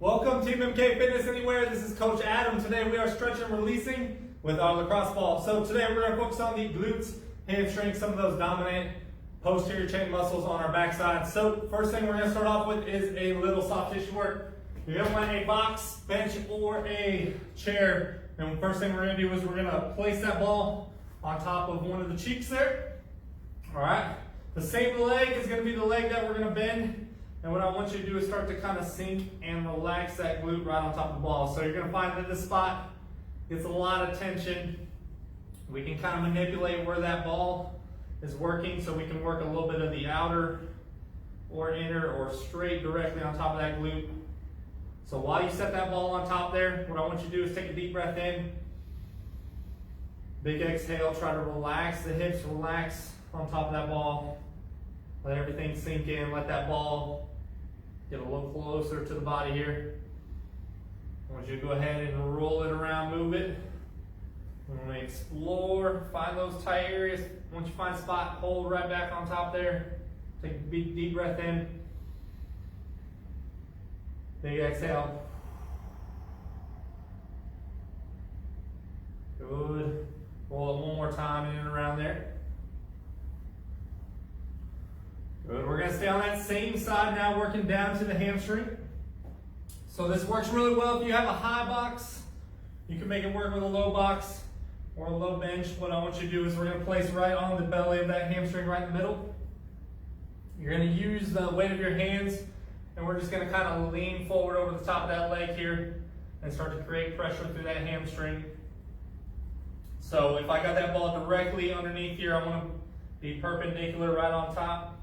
Welcome to TMMKFitness Anywhere. This is Coach Adam. Today we are stretching and releasing with our lacrosse ball. So today we're going to focus on the glutes, hamstrings, some of those dominant posterior chain muscles on our backside. So first thing we're going to start off with is a little soft tissue work. You're going to want a box, bench, or a chair. And the first thing we're going to do is we're going to place that ball on top of one of the cheeks there. All right. The same leg is going to be the leg that we're going to bend. And what I want you to do is start to kind of sink and relax that glute right on top of the ball. So you're going to find that this spot gets a lot of tension. We can kind of manipulate where that ball is working, so we can work a little bit of the outer or inner or straight directly on top of that glute. So while you set that ball on top there, what I want you to do is take a deep breath in. Big exhale, try to relax the hips, relax on top of that ball. Let everything sink in, let that ball get a little closer to the body here. I want you to go ahead and roll it around, move it. We're going to explore, find those tight areas. Once you find a spot, hold right back on top there. Take a big deep breath in. Big exhale. Good. Roll it one more time in and around there. Good. We're going to stay on that same side now, working down to the hamstring. So this works really well if you have a high box. You can make it work with a low box or a low bench. What I want you to do is we're going to place right on the belly of that hamstring right in the middle. You're going to use the weight of your hands, and we're just going to kind of lean forward over the top of that leg here and start to create pressure through that hamstring. So if I got that ball directly underneath here, I want to be perpendicular right on top.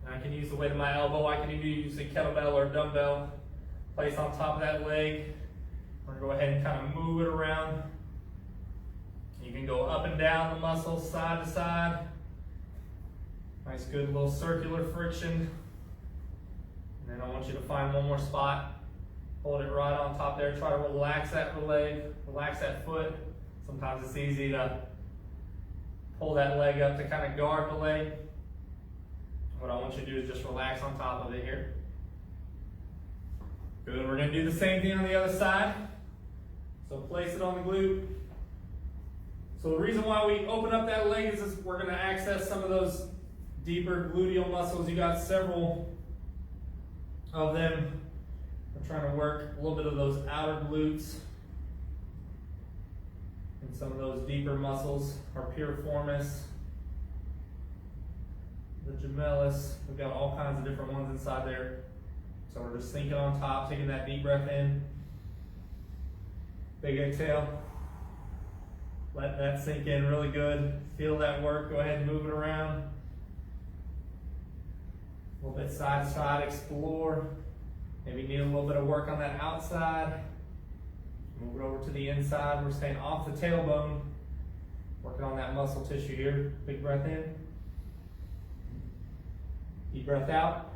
I can use the weight of my elbow. I can even use a kettlebell or a dumbbell. Place on top of that leg. We're going to go ahead and kind of move it around. You can go up and down the muscles, side to side. Nice, good little circular friction. And then I want you to find one more spot. Hold it right on top there. Try to relax that leg, relax that foot. Sometimes it's easy to pull that leg up to kind of guard the leg. What I want you to do is just relax on top of it here. Good, we're going to do the same thing on the other side. So place it on the glute. So the reason why we open up that leg is we're going to access some of those deeper gluteal muscles. You got several of them. We're trying to work a little bit of those outer glutes and some of those deeper muscles, our piriformis, the gemellus. We've got all kinds of different ones inside there. So we're just sinking on top, taking that deep breath in. Big exhale. Let that sink in really good. Feel that work. Go ahead and move it around. A little bit side to side, explore. Maybe you need a little bit of work on that outside. Move it over to the inside. We're staying off the tailbone. Working on that muscle tissue here. Big breath in. Deep breath out.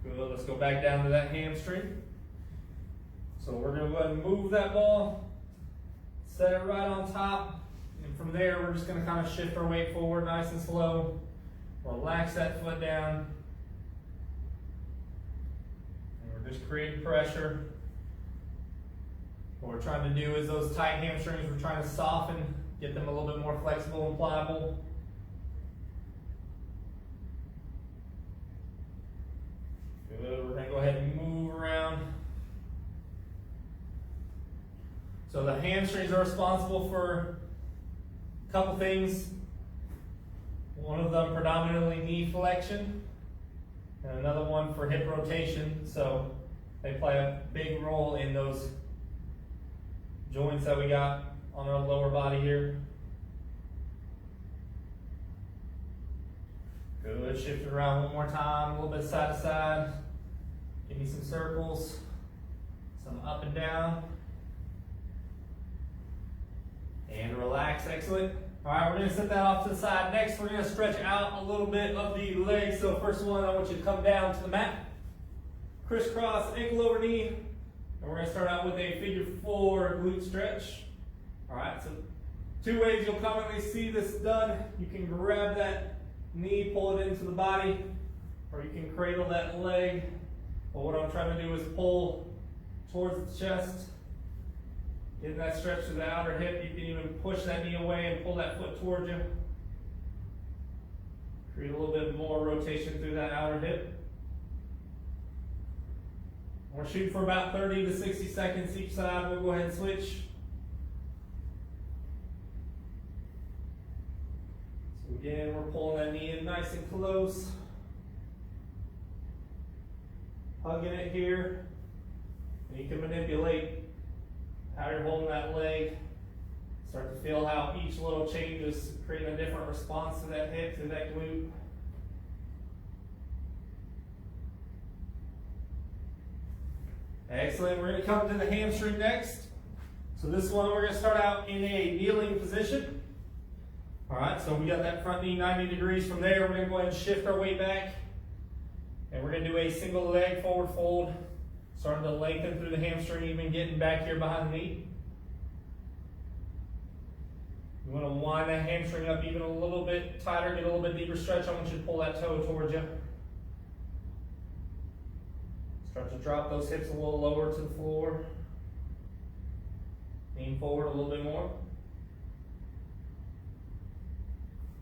Good, let's go back down to that hamstring. So we're going to go ahead and move that ball, set it right on top, and from there we're just going to kind of shift our weight forward nice and slow. Relax that foot down. And we're just creating pressure. What we're trying to do is those tight hamstrings, we're trying to soften, get them a little bit more flexible and pliable. Good. We're going to go ahead and move around. So the hamstrings are responsible for a couple things. One of them predominantly knee flexion, and another one for hip rotation. So they play a big role in those joints that we got on our lower body here. Good. Shift it around one more time, a little bit side to side. Give me some circles, some up and down. And relax, excellent. All right, we're gonna set that off to the side. Next, we're gonna stretch out a little bit of the legs. So first one, I want you to come down to the mat. Crisscross, ankle over knee. And we're gonna start out with a figure 4 glute stretch. All right, so two ways you'll commonly see this done. You can grab that knee, pull it into the body, or you can cradle that leg But what I'm trying to do is pull towards the chest, getting that stretch to the outer hip. You can even push that knee away and pull that foot towards you. Create a little bit more rotation through that outer hip. We're shooting for about 30 to 60 seconds each side. We'll go ahead and switch. So again, we're pulling that knee in nice and close. Hugging it here. And you can manipulate how you're holding that leg. Start to feel how each little change is creating a different response to that hip, to that glute. Excellent. We're going to come to the hamstring next. So this one we're going to start out in a kneeling position. All right, so we got that front knee 90 degrees. From there, we're going to go ahead and shift our weight back. And we're going to do a single leg forward fold, starting to lengthen through the hamstring, even getting back here behind the knee. You want to wind that hamstring up even a little bit tighter, get a little bit deeper stretch. I want you to pull that toe towards you. Start to drop those hips a little lower to the floor. Lean forward a little bit more.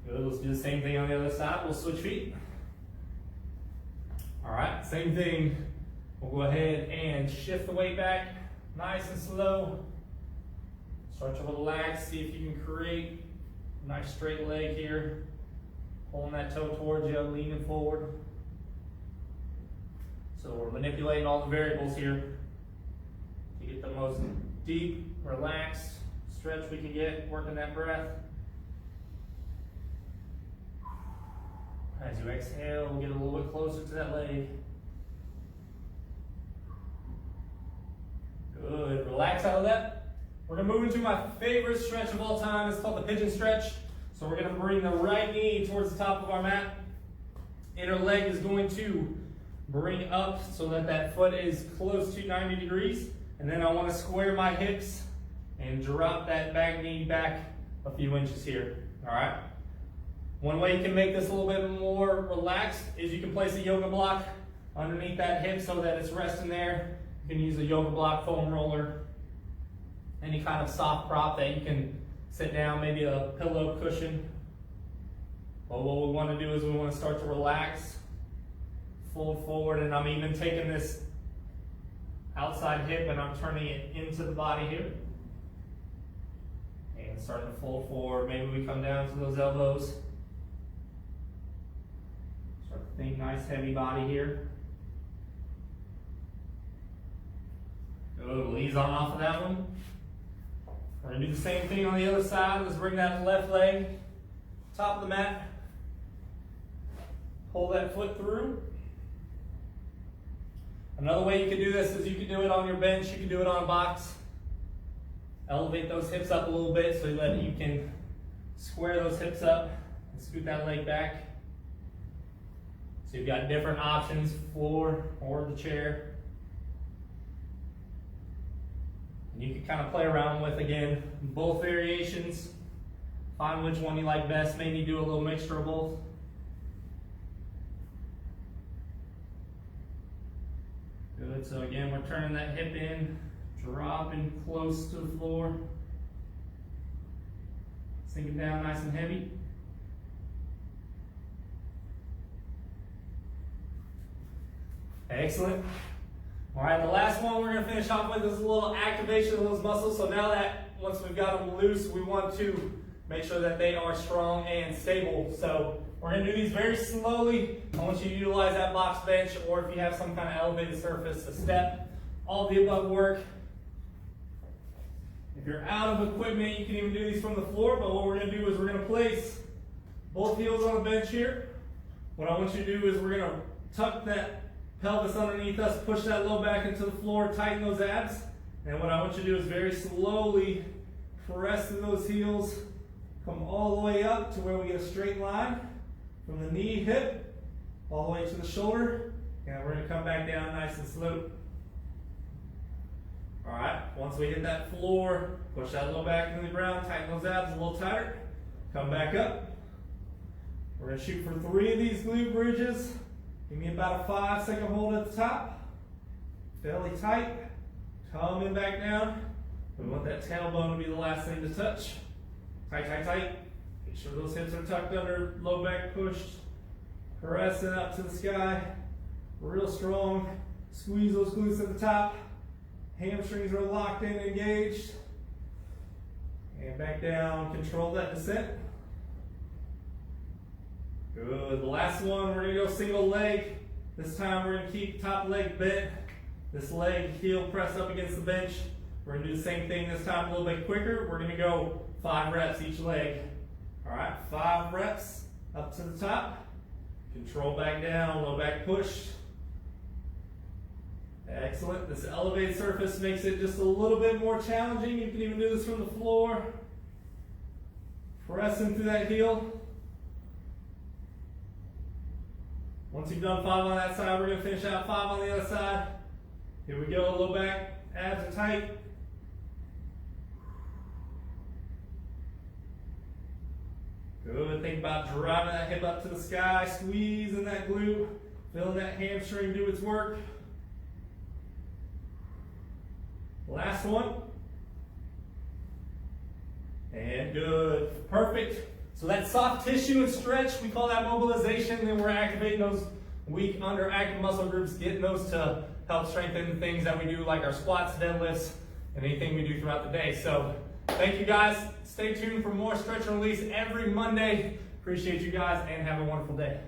Good, let's do the same thing on the other side. We'll switch feet. All right, same thing. We'll go ahead and shift the weight back, nice and slow. Start to relax, see if you can create a nice straight leg here. Pulling that toe towards you, leaning forward. So we're manipulating all the variables here to get the most deep, relaxed stretch we can get, working that breath. As you exhale, get a little bit closer to that leg. Good, relax out of that. We're gonna move into my favorite stretch of all time. It's called the pigeon stretch. So we're gonna bring the right knee towards the top of our mat. Inner leg is going to bring up so that that foot is close to 90 degrees. And then I wanna square my hips and drop that back knee back a few inches here, all right? One way you can make this a little bit more relaxed is you can place a yoga block underneath that hip so that it's resting there. You can use a yoga block, foam roller, any kind of soft prop that you can sit down, maybe a pillow cushion. But what we want to do is we want to start to relax, fold forward, and I'm even taking this outside hip and I'm turning it into the body here. And starting to fold forward. Maybe we come down to those elbows. Start to think nice heavy body here. Good, we'll ease on off of that one. We're gonna do the same thing on the other side. Let's bring that left leg, top of the mat. Pull that foot through. Another way you can do this is you can do it on your bench, you can do it on a box. Elevate those hips up a little bit so that you can square those hips up and scoot that leg back. So you've got different options, floor or the chair. And you can kind of play around with, again, both variations. Find which one you like best. Maybe do a little mixture of both. Good, so again, we're turning that hip in, dropping close to the floor. Sinking down nice and heavy. Excellent. All right, the last one we're gonna finish off with is a little activation of those muscles. So now that once we've got them loose, we want to make sure that they are strong and stable. So we're gonna do these very slowly. I want you to utilize that box bench, or if you have some kind of elevated surface, a step. All of the above work. If you're out of equipment, you can even do these from the floor, but what we're gonna do is we're gonna place both heels on the bench here. What I want you to do is we're gonna tuck that pelvis underneath us, push that low back into the floor, tighten those abs. And what I want you to do is very slowly press through those heels, come all the way up to where we get a straight line from the knee, hip, all the way to the shoulder. And we're gonna come back down nice and slow. All right, once we hit that floor, push that low back into the ground, tighten those abs a little tighter, come back up. We're gonna shoot for 3 of these glute bridges. Give me about a 5-second hold at the top. belly tight, coming back down. We want that tailbone to be the last thing to touch. Tight, tight, tight. Make sure those hips are tucked under, low back pushed, pressing up to the sky, real strong. Squeeze those glutes at the top. Hamstrings are locked in, engaged. And back down, control that descent. Good, the last one, we're gonna go single leg. This time we're gonna keep top leg bent. This leg, heel press up against the bench. We're gonna do the same thing this time a little bit quicker. We're gonna go 5 reps each leg. All right, 5 reps up to the top. Control back down, low back push. Excellent. This elevated surface makes it just a little bit more challenging. You can even do this from the floor. Pressing through that heel. Once you've done 5 on that side, we're going to finish out 5 on the other side. Here we go, low back, abs are tight. Good, think about driving that hip up to the sky, squeezing that glute, feeling that hamstring do its work. Last one. And good, perfect. So that soft tissue and stretch, we call that mobilization. Then we're activating those weak underactive muscle groups, getting those to help strengthen the things that we do, like our squats, deadlifts, and anything we do throughout the day. So thank you guys. Stay tuned for more stretch and release every Monday. Appreciate you guys and have a wonderful day.